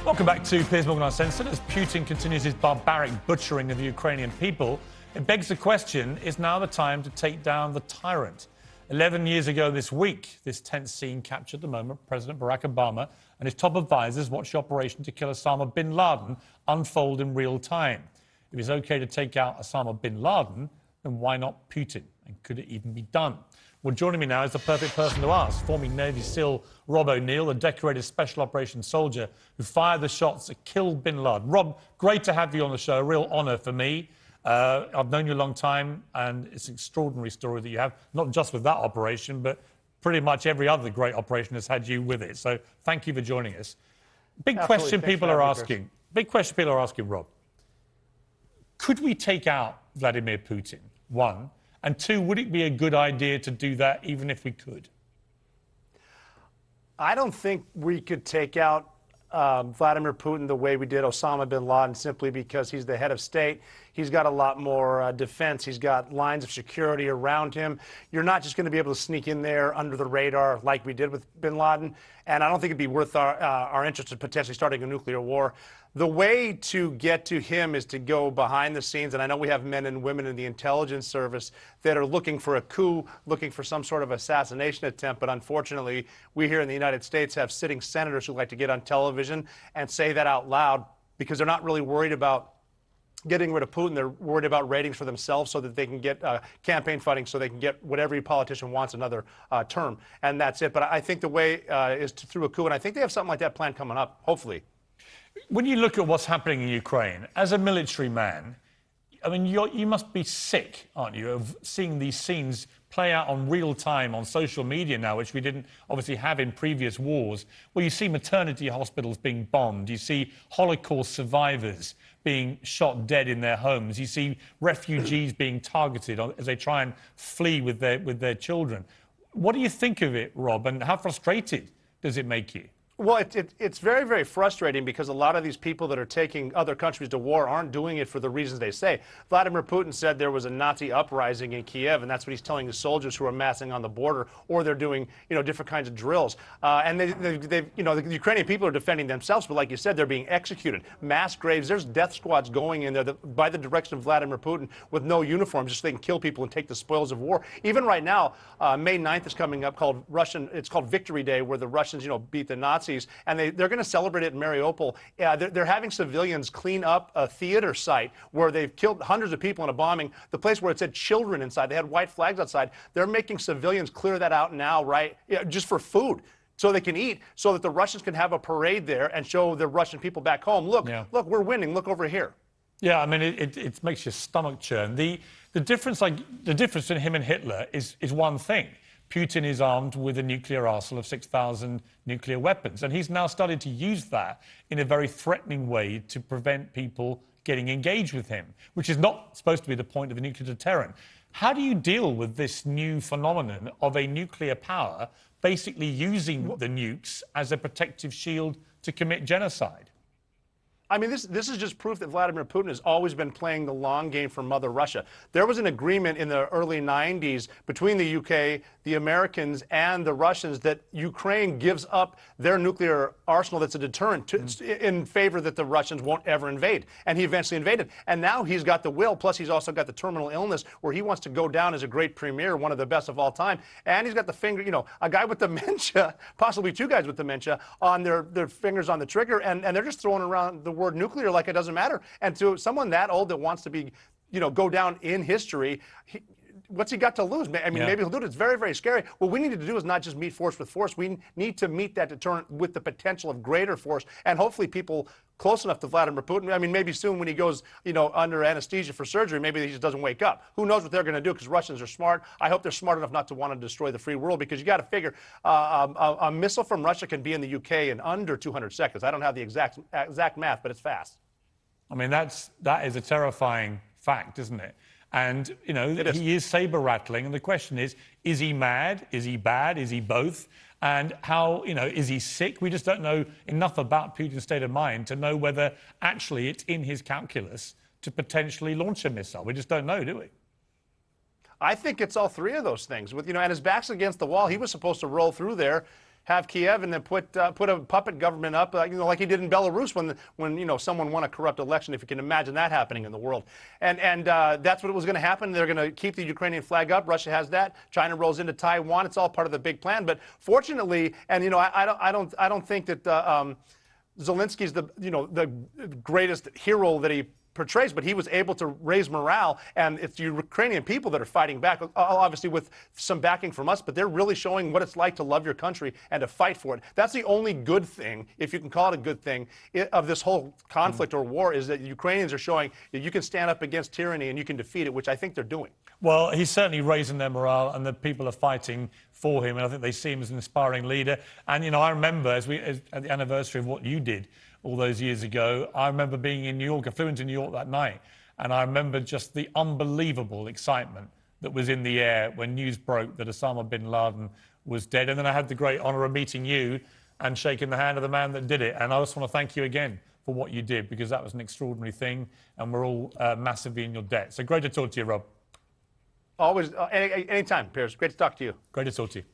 Welcome back to Piers Morgan Uncensored. As Putin continues his barbaric butchering of the Ukrainian people, it begs the question, is now the time to take down the tyrant? 11 years ago this week, this tense scene captured the moment President Barack Obama and his top advisors watched the operation to kill Osama Bin Laden unfold in real time. If it's okay to take out Osama Bin Laden, then why not Putin? And could it even be done? Well, joining me now is the perfect person to ask, former Navy SEAL Rob O'Neill, a decorated Special Operations soldier who fired the shots that killed Bin Laden. Rob, great to have you on the show, a real honour for me. I've known you a long time, and it's an extraordinary story that you have, not just with that operation, but pretty much every other great operation has had you with it. So thank you for joining us. Big question people are asking, Rob. Could we take out Vladimir Putin? One. And two, would it be a good idea to do that even if we could? I don't think we could take out Vladimir Putin the way we did Osama Bin Laden simply because he's the head of state. He's got a lot more defense. He's got lines of security around him. You're not just going to be able to sneak in there under the radar like we did with Bin Laden. And I don't think it'd be worth our interest in potentially starting a nuclear war. The way to get to him is to go behind the scenes. And I know we have men and women in the intelligence service that are looking for a coup, looking for some sort of assassination attempt. But unfortunately, we here in the United States have sitting senators who like to get on television and say that out loud because they're not really worried about getting rid of Putin. They're worried about ratings for themselves so that they can get campaign funding so they can get what every politician wants, another term. And that's it. But I think the way is through a coup. And I think they have something like that planned coming up, hopefully. When you look at what's happening in Ukraine, as a military man, I mean, you must be sick, aren't you, of seeing these scenes play out on real time on social media now, which we didn't obviously have in previous wars, where you see maternity hospitals being bombed, you see Holocaust survivors being shot dead in their homes, you see refugees being targeted as they try and flee with their children. What do you think of it, Rob, and how frustrated does it make you? Well, it's very, very frustrating because a lot of these people that are taking other countries to war aren't doing it for the reasons they say. Vladimir Putin said there was a Nazi uprising in Kiev, and that's what he's telling the soldiers who are massing on the border, or they're doing, different kinds of drills. And the Ukrainian people are defending themselves, but like you said, they're being executed. Mass graves, there's death squads going in there by the direction of Vladimir Putin with no uniform, just so they can kill people and take the spoils of war. Even right now, May 9th is coming up, it's called Victory Day, where the Russians, beat the Nazis. And they're going to celebrate it in Mariupol. They're having civilians clean up a theater site where they've killed hundreds of people in a bombing, the place where it said children inside. They had white flags outside. They're making civilians clear that out now, right, just for food, so they can eat, so that the Russians can have a parade there and show the Russian people back home, look, we're winning, look over here. Yeah, I mean, it makes your stomach churn. The difference between him and Hitler is one thing. Putin is armed with a nuclear arsenal of 6,000 nuclear weapons, and he's now started to use that in a very threatening way to prevent people getting engaged with him, which is not supposed to be the point of a nuclear deterrent. How do you deal with this new phenomenon of a nuclear power basically using the nukes as a protective shield to commit genocide? I mean, this is just proof that Vladimir Putin has always been playing the long game for Mother Russia. There was an agreement in the early 90s between the UK, the Americans, and the Russians that Ukraine gives up their nuclear arsenal that's a deterrent in favor that the Russians won't ever invade. And he eventually invaded. And now he's got the will, plus he's also got the terminal illness where he wants to go down as a great premier, one of the best of all time. And he's got the finger, a guy with dementia, possibly two guys with dementia, on their fingers on the trigger, and they're just throwing around the word nuclear like it doesn't matter. And to someone that old that wants to be, go down in history, what's he got to lose? I mean, maybe he'll do it. It's very, very scary. What we need to do is not just meet force with force. We need to meet that deterrent with the potential of greater force. And hopefully people close enough to Vladimir Putin. I mean, maybe soon when he goes, under anesthesia for surgery, maybe he just doesn't wake up. Who knows what they're going to do, because Russians are smart. I hope they're smart enough not to want to destroy the free world, because you got to figure a missile from Russia can be in the UK in under 200 seconds. I don't have the exact math, but it's fast. I mean, that is a terrifying fact, isn't it? And, he is saber-rattling. And the question is he mad? Is he bad? Is he both? And how, is he sick? We just don't know enough about Putin's state of mind to know whether actually it's in his calculus to potentially launch a missile. We just don't know, do we? I think it's all three of those things. And his back's against the wall. He was supposed to roll through there, have Kiev and then put a puppet government up, like he did in Belarus when someone won a corrupt election. If you can imagine that happening in the world, and that's what was going to happen. They're going to keep the Ukrainian flag up. Russia has that. China rolls into Taiwan. It's all part of the big plan. But fortunately, and I don't think that Zelensky's the greatest hero that he portrays, but he was able to raise morale, and it's Ukrainian people that are fighting back, obviously with some backing from us, but they're really showing what it's like to love your country and to fight for it. That's the only good thing, if you can call it a good thing, of this whole conflict or war, is that Ukrainians are showing that you can stand up against tyranny and you can defeat it, which I think they're doing. Well, he's certainly raising their morale, and the people are fighting for him, and I think they see him as an inspiring leader. And, I remember, at the anniversary of what you did all those years ago, I remember being in New York. I flew into New York that night, and I remember just the unbelievable excitement that was in the air when news broke that Osama Bin Laden was dead. And then I had the great honour of meeting you and shaking the hand of the man that did it. And I just want to thank you again for what you did, because that was an extraordinary thing, and we're all massively in your debt. So great to talk to you, Rob. Always, anytime, Piers. Great to talk to you. Great to talk to you.